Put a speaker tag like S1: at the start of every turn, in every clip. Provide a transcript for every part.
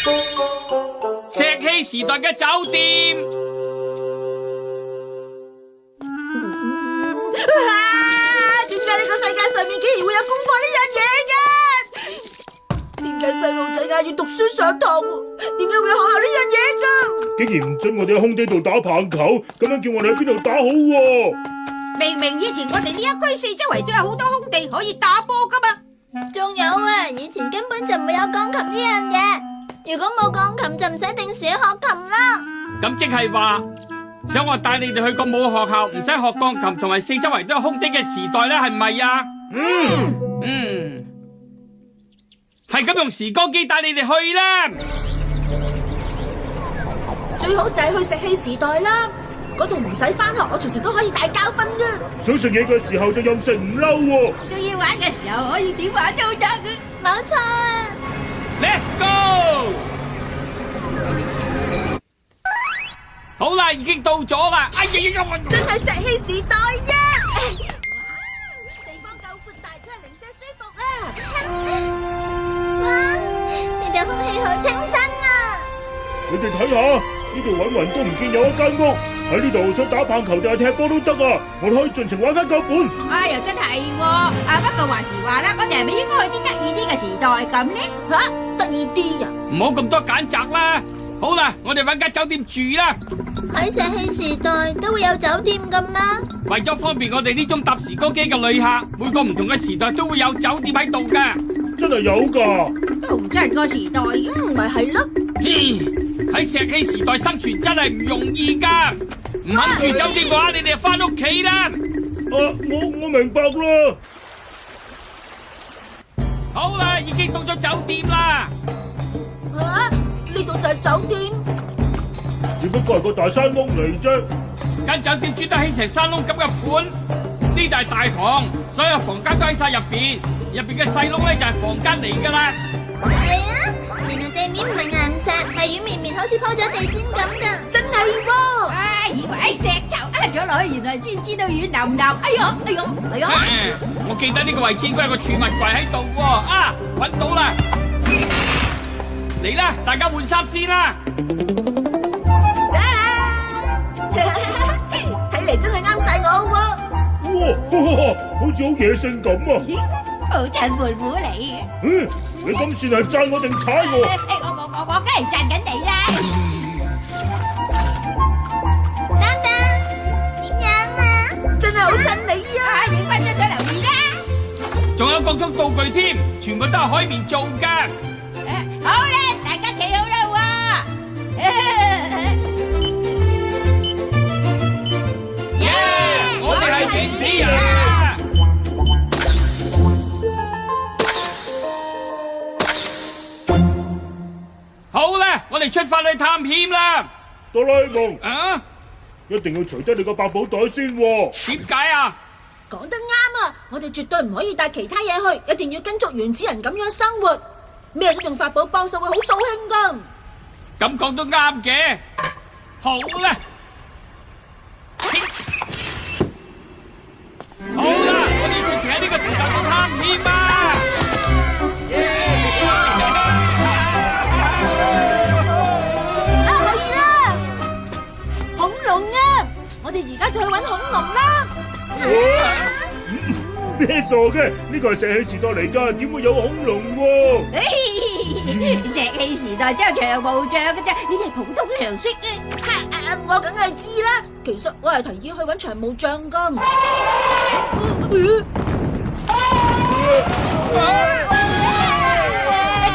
S1: 石器時代嘅酒店。
S2: 點解呢個世界上面竟然會有功課呢樣嘢嘅？點解細路仔要讀書上堂？點解會有學校呢樣嘢噶？
S3: 竟然唔准我哋喺空地度打棒球，咁樣叫我哋喺邊度打好喎？
S4: 明明以前我哋呢一區四周圍都有好多空地可以打波噶嘛。
S5: 仲有啊，以前根本就唔會有鋼琴呢樣嘢。如果冇鋼琴就唔使定時學琴啦。
S1: 咁即係話，想我帶你哋去個冇學校，唔使學鋼琴，同埋四周圍都有空地嘅時代咧，係唔係啊？係咁用時光機帶你哋去啦。
S2: 最好就係去石器時代啦，嗰度唔使返學，我隨時都可以大覺瞓噶。
S3: 想食嘢嘅時候就任食唔嬲喎。
S4: 仲要玩嘅時候可以點玩都得。
S5: 冇錯啊。
S1: Let's go！ 好啦，已經到咗啦。哎呀，
S2: 真係石器時代呀！地方夠闊大，真係零舍舒服啊！
S5: 哇，呢度空氣好清新啊！
S3: 你哋睇下，呢度搵勻都唔見有一間屋，喺呢度想打棒球定係踢波都得啊！我哋可以盡情玩翻夠本。
S4: 又真係喎。不過話時話啦，我哋係咪應該去啲得意啲嘅時代咁呢？
S2: 得意啲啊！
S1: 唔好咁多揀擇啦。好啦，我哋搵間酒店住啦。
S5: 喺石器時代都會有酒店噶咩？
S1: 為咗方便我哋呢種搭時光機嘅旅客，每個唔同嘅時代都會有酒店喺度噶。
S3: 真係有噶，
S4: 都唔真係個時代嘅。
S2: 咪係咯。
S1: 喺石器時代生存真係唔容易噶。唔肯住酒店嘅話，你哋就翻屋企啦。
S3: 我明白啦。
S1: 好啦，已經到咗酒店啦。
S2: 呢度就係酒店，
S3: 只不過係個大山屋嚟啫。
S1: 間酒店專登起成山窿咁嘅款，呢度係大堂，所有房間都喺晒入邊，入邊嘅細窿咧就係房間嚟噶啦。
S5: 係啊，原來地面唔係岩石，係軟綿綿，好似鋪咗地氈咁噶。
S2: 真係喎！
S4: 以為喺石頭咗落去，原來先知道軟腍腍。哎呦！
S1: 我記得呢個位置應該有個儲物櫃喺度喎。搵到啦！嚟啦，大家換衫先啦。
S2: 睇嚟真係啱晒我
S3: 哇，好似好野性咁啊！
S4: 好襯胖虎你嘅。
S3: 你咁算係讚我定踩我？
S4: 我梗係讚緊你啦。
S5: 等等，點樣啊？
S2: 真係好襯你啊！
S4: 影翻張相留意啦。
S1: 仲有各種道具添，全部都係海綿做噶。
S4: 好啦，大家企好啦喎。
S1: 我哋係原始人。好啦，我哋出發去探險啦。
S3: 哆啦 A 夢，一定要除低你個百寶袋先喎。
S1: 點解啊？
S2: 講得啱啊！我哋絕對唔可以帶其他嘢去，一定要跟足原始人咁樣生活。咩都用法寶幫手會好掃興噶。
S1: 咁講都啱嘅。好啦，我哋盡情喺呢個時代度探險啊！
S2: 係啦，恐龍啊！我哋而家就去搵恐龍啦。
S3: 咩傻嘅？呢個係石器時代嚟噶，點會有恐龍喎？
S4: 石器時代只有長毛象嘅啫，呢啲係普通常識嘅。
S2: 我梗係知啦。其實我係提議去搵長毛象噶。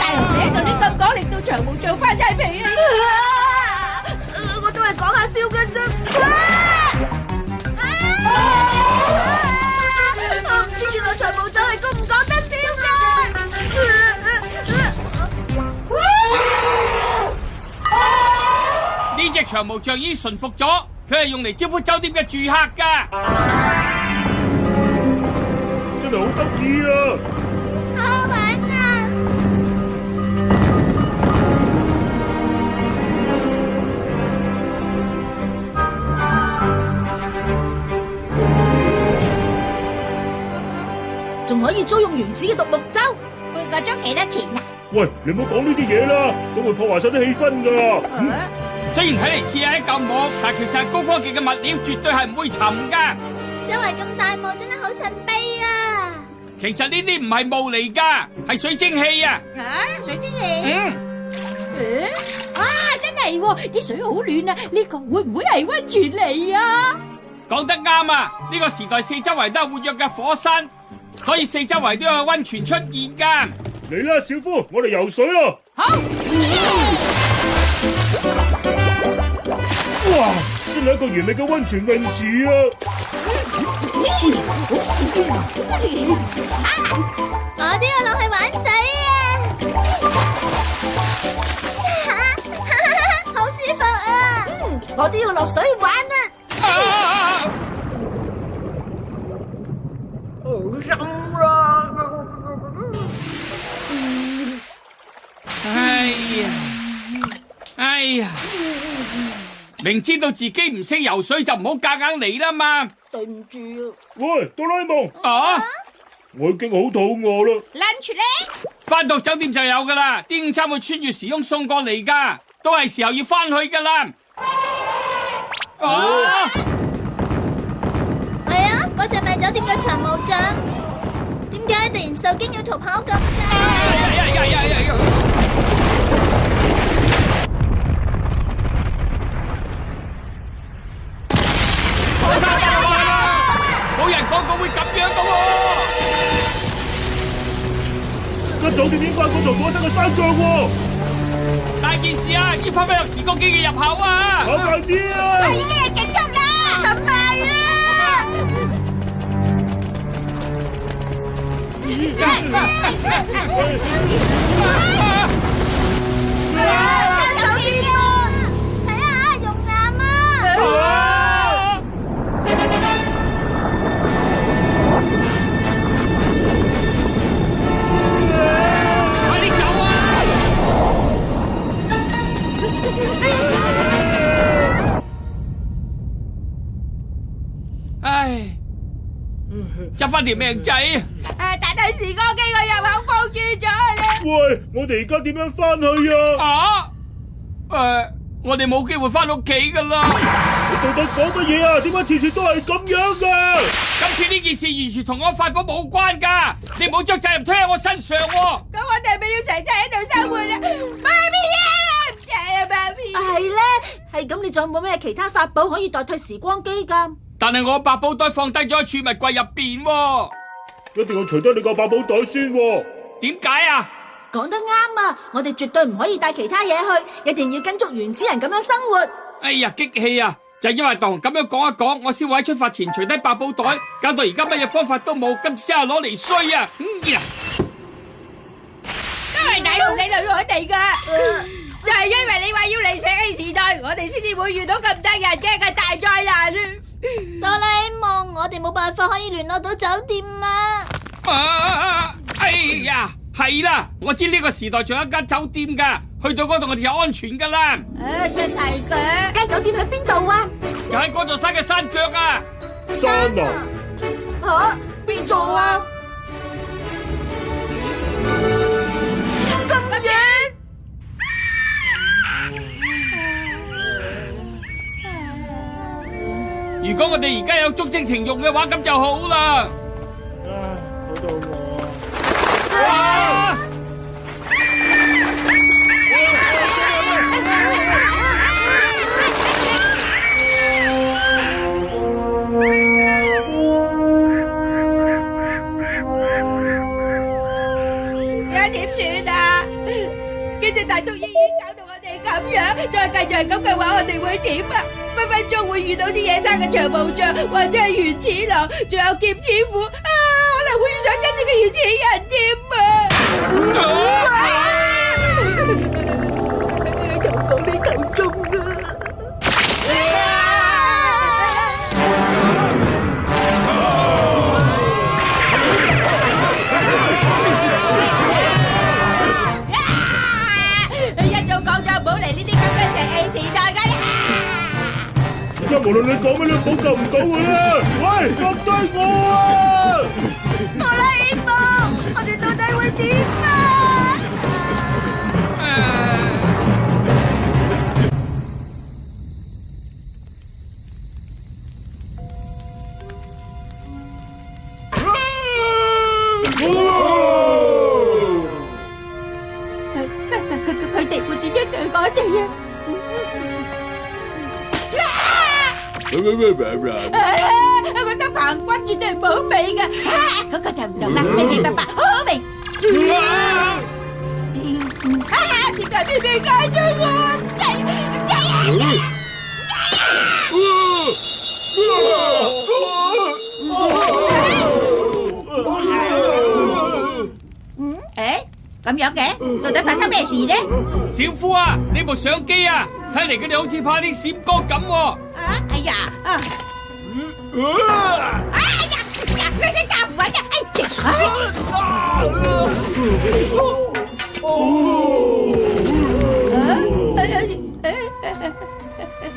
S4: 大龍你喺度亂咁講，令到長毛象翻晒皮啊！
S2: 我都係講下笑嘅啫。我唔知原來長毛象係咁唔講得笑嘅。
S1: 呢隻長毛象已經馴服咗，佢係用嚟招呼酒店嘅住客噶。
S3: 真係好得意啊！
S5: 好玩啊！
S2: 仲可以租用原始嘅獨木舟。
S4: 半個鐘幾多錢啊？
S3: 喂，你唔好講呢啲嘢啦，咁會破壞晒啲氣氛噶。
S1: 雖然睇嚟似係一嚿木，但其實係高科技嘅物料，絕對係唔會沉噶。
S5: 周圍咁大霧，真係好神秘啊！
S1: 其實呢啲唔係霧嚟噶，係水蒸氣啊！
S4: 水蒸氣？哇，真係喎，啲水好暖啊！呢個會唔會係溫泉嚟啊？
S1: 講得啱啊！呢個時代四周圍都係活躍嘅火山，所以四周圍都有溫泉出現噶。
S3: 嚟啦，小夫，我哋游水啦！
S4: 好。
S3: 哇，真係一個完美嘅溫泉泳池啊！
S5: 我都要落去玩水啊！好舒服啊！
S2: 我都要落水玩啊！好深啊！
S1: 哎呀！明知道自己唔識游水就唔好夾硬嚟啦嘛！
S2: 對唔住啊！
S3: 喂，哆啦 A 夢，
S1: 啊！
S3: 我已經好肚餓啦。
S4: lunch 咧？
S1: 翻到酒店就有噶啦，啲午餐會穿越時空送過嚟噶，都係時候要翻去噶啦。
S5: 係啊，嗰隻咪酒店嘅長毛象，點解突然受驚要逃跑咁㗎？
S1: 冇人講過會咁樣噶喎！
S3: 間酒店點翻嗰座火山嘅山腳喎？
S1: 大件事啊，要翻返入時光機嘅入口啊！
S3: 快快啲啊！
S4: 已經係結束啦！
S2: 咁快啊！
S5: 間酒店啊！睇下熔岩啊！
S1: 快啲走啊！唉，執翻條命仔。
S4: 但係時光機個入口封住咗啦。
S3: 喂，我哋而家點樣翻去啊？
S1: 我哋冇機會翻屋企噶啦。
S3: 你到底講乜嘢啊？點解次次都係咁樣噶？
S1: 今次呢件事完全同我法寶冇關噶，你唔好將責任推喺我身上喎。
S4: 咁我哋係咪要成世喺度生活啊？媽咪啊，唔制啊，媽咪！
S2: 係咧，係咁，你仲有冇咩其他法寶可以代替時光機噶？
S1: 但係我百寶袋放低咗喺儲物櫃入邊喎。
S3: 一定要除低你個百寶袋先喎。
S1: 點解啊？
S2: 講得啱啊！我哋絕對唔可以帶其他嘢去，一定要跟足原始人咁樣生活。
S1: 哎呀，激氣啊！就係因為當咁樣講一講，我先會喺出發前除低百寶袋，搞到而家乜嘢方法都冇，今次真係攞嚟衰啊！
S4: 都係你同你女我哋噶，就係因為你話要嚟石器時代，我哋先至會遇到咁得人驚嘅大災難。
S5: 哆啦 A 夢，我哋冇辦法可以聯絡到酒店啊！
S1: 哎呀，係啦，我知呢個時代仲有一間酒店噶，去到嗰度我哋就安全噶啦。
S4: 真係嘅。
S2: 間酒店喺邊度啊？
S1: 就喺嗰座山嘅山腳啊！
S3: 山啊！
S2: 吓？邊座啊？咁遠？
S1: 如果我哋而家有竹蜻蜓用嘅話，咁就好啦。
S3: 好肚餓
S1: 啊！
S4: 而家點算啊？呢隻大毒已經搞到我哋咁樣，再繼續係咁嘅話，我哋會點啊？分分鐘會遇到啲野生嘅長毛象，或者係原始狼，仲有劍齒虎啊！可能會遇上真正嘅原始人添啊！
S2: 求講你求中啊！
S4: 一早講咗唔好嚟呢啲咁嘅石器時代㗎啦！
S3: 而家無論你講乜，你都補救唔到㗎啦！喂，放低我啊！
S2: 哆啦 A 夢，我哋到底會點啊？
S4: 啊！我得棚骨絕對係冇味㗎，嗰個就唔同啦，明白白，好好味。點解你未嗌咗我？唔制啊！咁樣嘅，到底發生咩事呢？
S1: 小夫啊，呢部相機啊，睇嚟佢哋好似怕啲閃光咁喎。
S4: 哎呀，你站唔穩啊！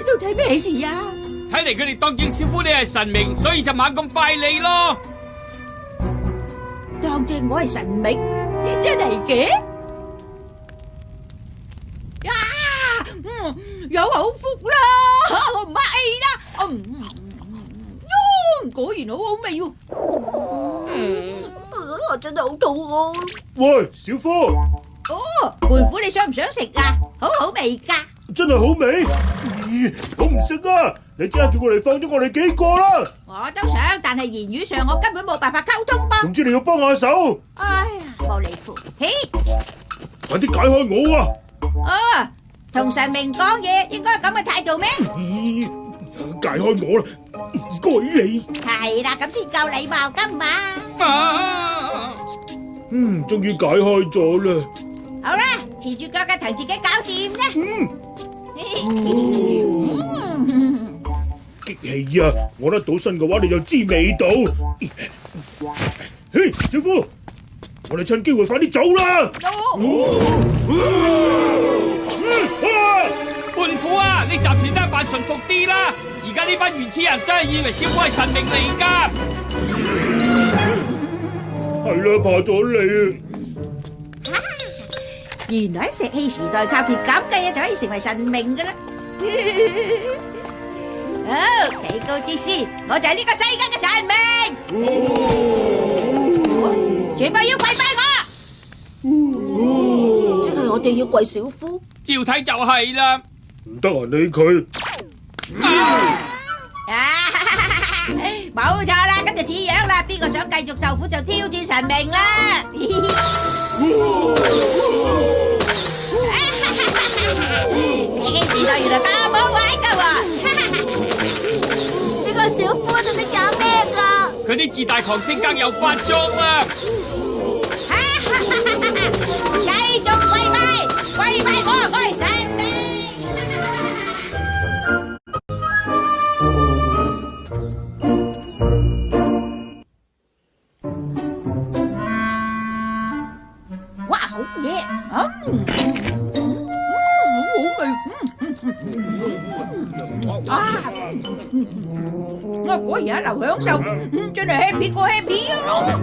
S4: 到底咩事啊？
S1: 睇嚟佢哋當正小夫你係神明，所以就猛咁拜你咯。
S4: 當正我係神明，真係嘅。有口福啦，唔係啦，果然好好味喎。
S2: 我真係好肚餓。
S3: 喂，小夫。
S4: 胖虎你想唔想食啊？好好味噶。
S3: 真係好味？咦，我唔食啊！你即刻叫我嚟放咗我哋幾個啦！
S4: 我都想，但係言語上我根本冇辦法溝通噃。
S3: 總之你要幫下手。
S4: 哎呀，冇理乎。嘿，
S3: 快啲解開我啊！
S4: 同神明講嘢應該係咁嘅態度咩？
S3: 解開我啦，唔該你。
S4: 係啦，咁先夠禮貌噶嘛。
S3: 終於解開咗啦。
S4: 好啦，持住腳嘅藤自己搞掂啦。
S3: 激氣啊！我得到身嘅話，你就知味道。嘿，小夫，我哋趁機會快啲走啦！
S1: 胖虎啊，你暫時都係扮馴服啲啦。而家呢班原始人真係以為小夫係神明嚟噶。
S3: 係啦，怕咗你。
S4: 原來喺石器時代靠條咁嘅嘢就可以成為神明噶啦。好，企高啲先，我就係呢個世界嘅神明。全部要跪拜我。
S2: 即係我哋要跪小夫？
S1: 照睇就係啦。
S3: 唔得閒理佢。
S4: 冇錯啦，今日似樣啦，邊個想繼續受苦就挑戰神明啦。石器時代原來咁好玩噶喎！
S5: 呢個小夫到底搞咩噶？
S1: 佢啲自大狂性格又發作啦！
S4: 繼續跪拜，跪拜我係神明。哇，好嘢！好味！果然一流享受，真係 happy 過 happy 啊！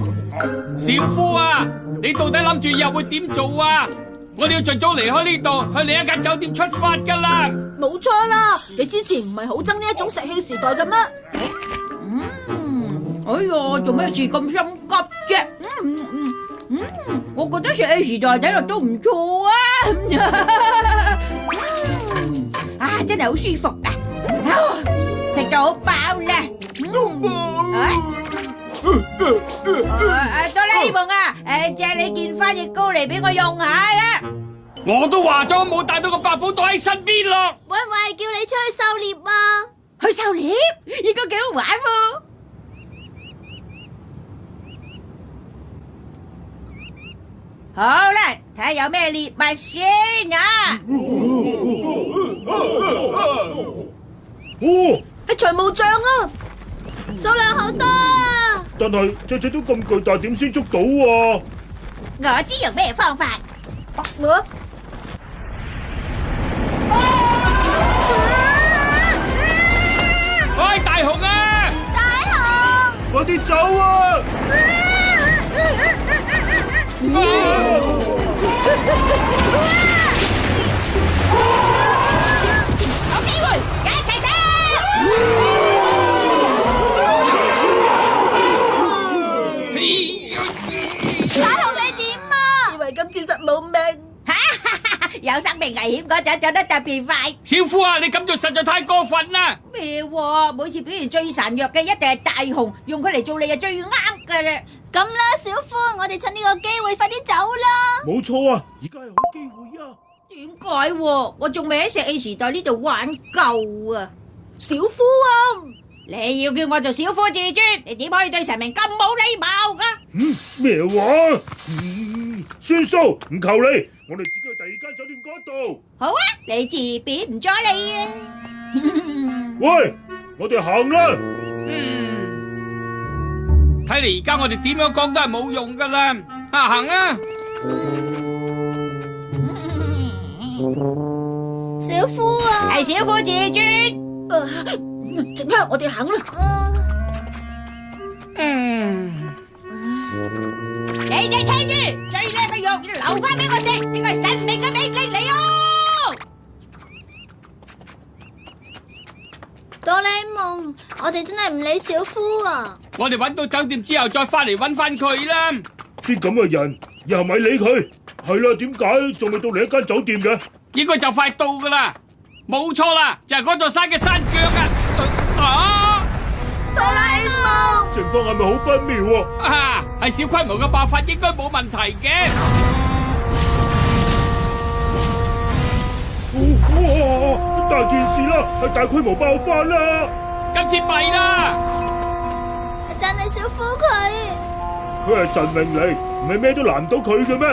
S1: 小夫啊，你到底諗住以後會點做啊？我哋要盡早離開呢度，去另一間酒店出發噶啦！
S2: 冇錯啦，你之前唔係好憎呢一種石器時代嘅咩？
S4: 哎呀，做咩事咁心急啫？我覺得石器時代睇落都唔錯啊！真係好舒服啊！食到好飽啦！哆啦 A 夢啊，借你件翻譯膏嚟俾我用下啦！
S1: 我都話咗冇帶到個百寶袋喺身邊咯。
S5: 會唔會係叫你出去狩獵啊？
S4: 去狩獵應該幾好玩喎！好啦，睇下有咩獵物先啊！
S2: 係長毛象啊！
S5: 數量好多啊！
S3: 但係隻隻都咁巨大，點先捉到啊？
S4: 我知用咩方法。
S1: 喂，大雄啊！
S5: 大雄，
S3: 快啲走啊！
S4: 有機會，一齊上！
S5: 大雄你點啊？
S2: 以為今次實冇命。
S4: 有生命危險嗰陣走得特別快。
S1: 小夫啊，你咁做實在太過分啦！
S4: 咩喎？每次表現最孱弱嘅一定係大雄，用佢嚟做你係最啱㗎啦。
S5: 咁啦，小夫，我哋趁呢個機會快啲走啦。
S3: 冇錯啊，而家係好機會啊！
S4: 點解喎？我仲未喺石器時代呢度玩夠啊！
S2: 小夫啊，
S4: 你要叫我做小夫至尊，你點可以對神明咁冇禮貌噶？
S3: 咩話？算數，唔求你，我哋自己去第二間酒店嗰度。
S4: 好啊，你自便唔阻你啊！
S3: 喂，我哋行啦。
S1: 睇嚟而家我哋點樣講都係冇用噶啦，行啊！
S5: 小夫啊，
S4: 係小夫至尊。
S2: 即刻我哋行啦。
S4: 你哋聽住，最靚嘅藥要留翻俾我食，呢個係神明嘅命令嚟哦！
S5: 哆啦 A 夢，我哋真係唔理小夫啊！
S1: 我哋搵到酒店之後再翻嚟搵翻佢啦。
S3: 啲咁嘅人又咪理佢？係啦，點解仲未到另一間酒店嘅？
S1: 應該就快到噶啦，冇錯啦，就係嗰座山嘅山腳啊！
S2: 哆啦 A 夢，
S3: 情況係咪好不妙啊？
S1: 係小規模嘅爆發應該冇問題嘅。
S3: 哇！大件事啦，係大規模爆發啦！
S1: 今次弊啦！
S5: 但係小夫
S3: 佢係神明嚟，唔係咩都難唔到佢嘅咩？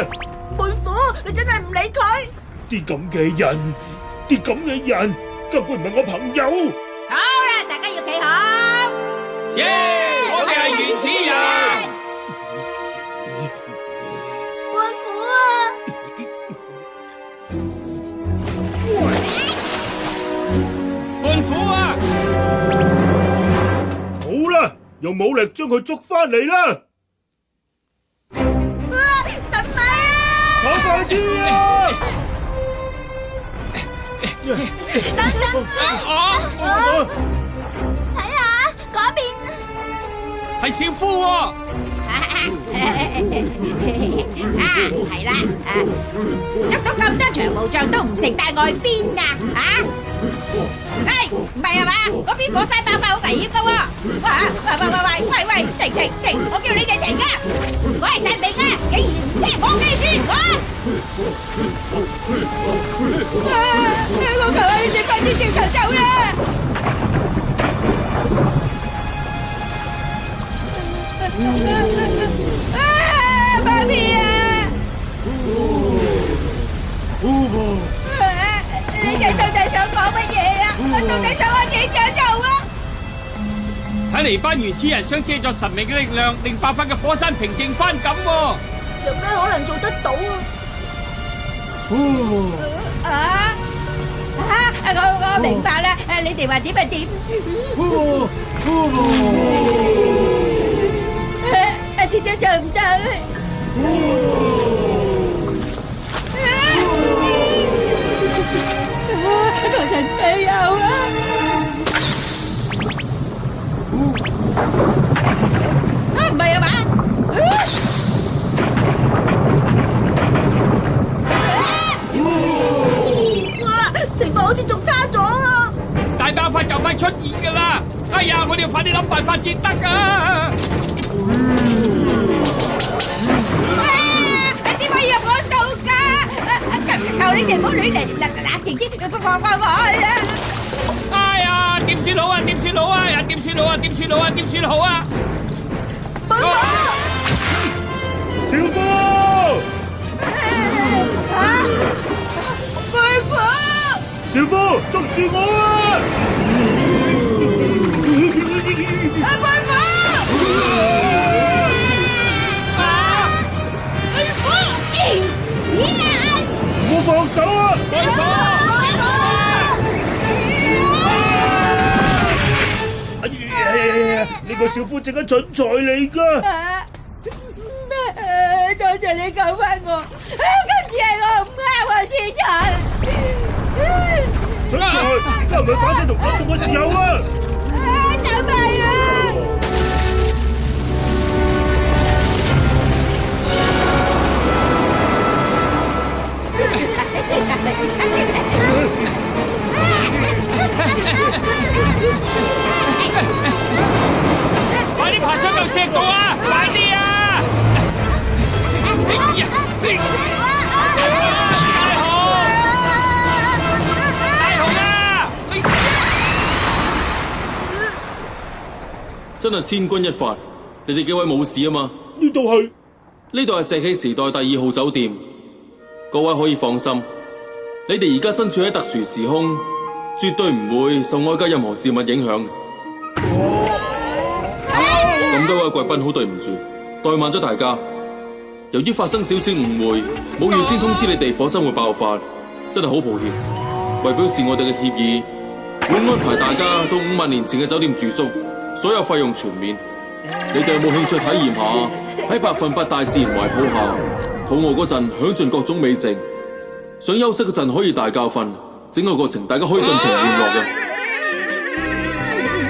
S2: 妹夫，你真係唔理佢？
S3: 啲咁嘅人，根本唔係我朋友。
S4: 好啦，大家要企好。
S1: 耶！我哋係原始人。
S5: 妹夫啊！
S1: 胖虎啊！
S3: 好啦，用武力將佢捉翻嚟啦！
S2: 等咪啊！
S3: 跑快啲啊！
S5: 等等啊！睇下嗰邊，
S1: 係小夫喎。
S4: 係啦，捉到咁多長毛象都唔成帶外邊啊！唔係啊嘛？嗰邊火山爆發好危險噶喎！喂，停！我叫你哋停啊！我係神明啊，竟然唔聽我嘅說話！我求下你哋快啲掉頭走啦！媽咪啊！你哋到底想講乜嘢啊？我到底想我點樣做啊？
S1: 睇嚟班原始人想借助神明嘅力量，令爆發嘅火山平靜翻咁喎。
S2: 有咩可能做得到啊？
S4: 我明白啦，你哋話點就點。切得做唔到。求神庇佑啊！唔係啊嘛？
S2: 哇！情況好似仲差咗啊！
S1: 大爆發就快出現噶啦！哎呀，我哋要快啲諗辦法至得啊！點解要入我數㗎？求你哋唔好亂嚟，冷靜啲，放開我啦！哎呀，點算好啊？點算好啊？點算好啊？點算好啊？點算好啊？
S3: 小夫！
S4: 妹夫！
S3: 小夫，捉住我啊！
S4: 妹夫！
S3: 唔好放手啊！呢個小夫正係蠢材嚟噶。
S4: 多謝你救翻我，今次係我唔啱啊，天才。
S3: 蠢材，而家唔係反省同感動嘅時候啊！
S4: 走埋啊！
S1: 快啲爬上嚿石度啊！快啲啊！哎呀！大雄啊！
S6: 真係千鈞一髮，你哋幾位冇事啊嘛？
S3: 呢度係
S6: 石器時代第2號酒店，各位可以放心，你哋而家身處喺特殊時空，絕對唔會受外界任何事物影響。咁多位貴賓好對唔住，怠慢咗大家。由於發生少少誤會，冇預先通知你哋火山會爆發，真係好抱歉。為表示我哋嘅歉意，會安排大家到5萬年前嘅酒店住宿，所有費用全免。你哋有冇興趣體驗下喺100%大自然懷抱下，肚餓嗰陣享盡各種美食，想休息嗰陣可以大覺瞓，整個過程大家可以盡情玩樂嘅。